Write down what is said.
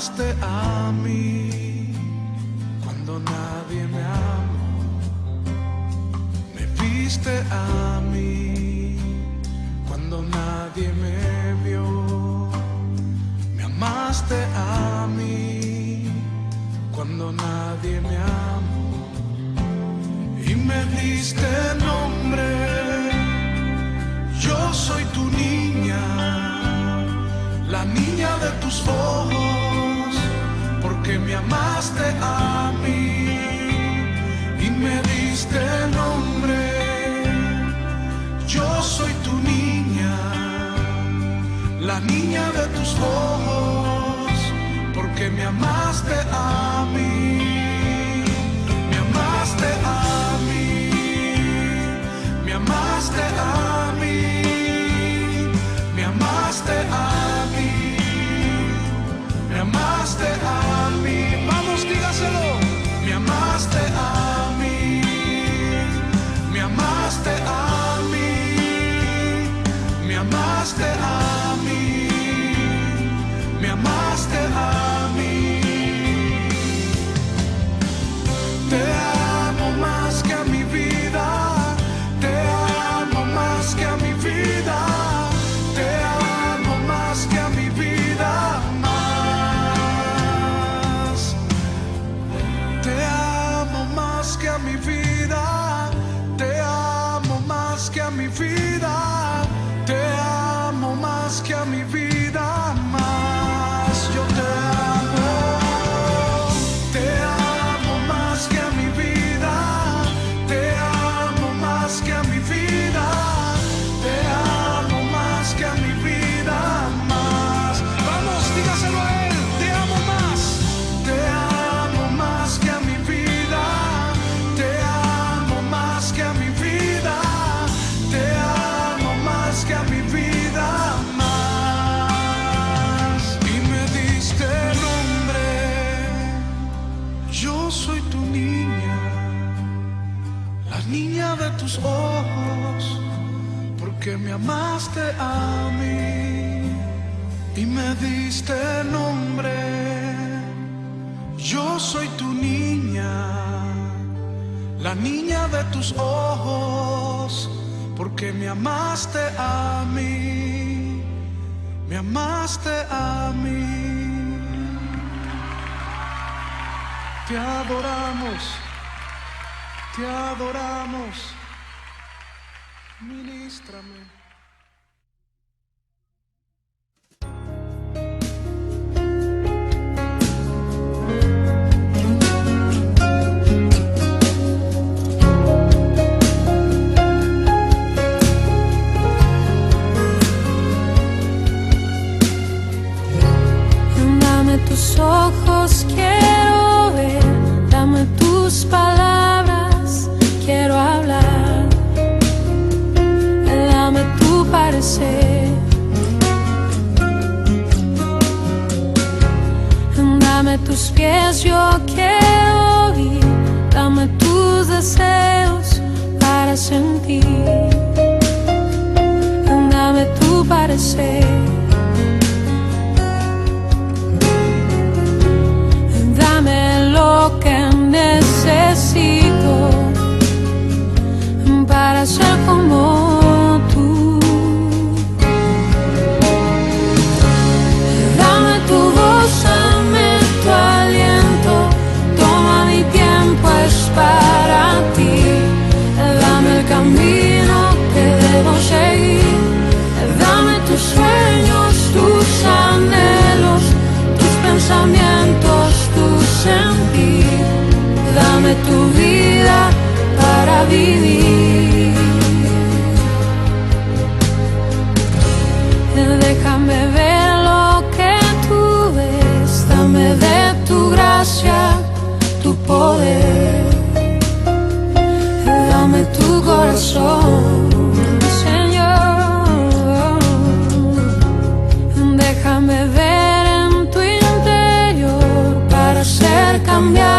amaste a mí cuando nadie me amó. Me viste a mí cuando nadie me vio. Me amaste a mí cuando nadie me amó. Y me diste nombre. Yo soy tu niña, la niña de tus ojos, porque me amaste a mí y me diste nombre. Yo soy tu niña, la niña de tus ojos, porque me amaste a mí. Me amaste a mí, me amaste a mí, me amaste a mí, me amaste a mí. Vamos, dígaselo. Me amaste a mí, me amaste a mí, me amaste a mí, me amaste a mí. Te amo más que a mi vida, te amo más que a mi vida, te amo más que a mi vida, más. Te amo más que a mi vida, te amo más que a mi vida, te amo más que a mi vida, más. Yo te amo. Te amo más que a mi vida, te amo más que a mi vida, te amo más que a mi vida, más. Vamos, dígaselo a él. Te amo más. Te amo más que a mi vida, te amo más que a mi vida, te amo más que a mi vida, más. Y me diste nombre. Yo soy tu niña, la niña de tus ojos, porque me amaste a mí y me diste nombre. Yo soy tu niña, la niña de tus ojos, porque me amaste a mí, me amaste a mí. Te adoramos, te adoramos. Ministrame. Dame tus ojos, quiero ver, dame tus palabras, quiero hablar, dame tu parecer, dame tus pies, yo quiero ir, dame tus deseos para sentir, dame tu parecer. Dame lo que necesito para ser como tú. Dame tu voz, dame tu aliento, toma mi tiempo, es para ti. Dame el camino que debo seguir, dame tus sueños, tus anhelos, tus pensamientos, tu sentir, dame tu vida para vivir. Déjame ver lo que tú ves, dame de tu gracia, tu poder, dame tu corazón, Señor. Déjame ver en tu interior para ser cambiado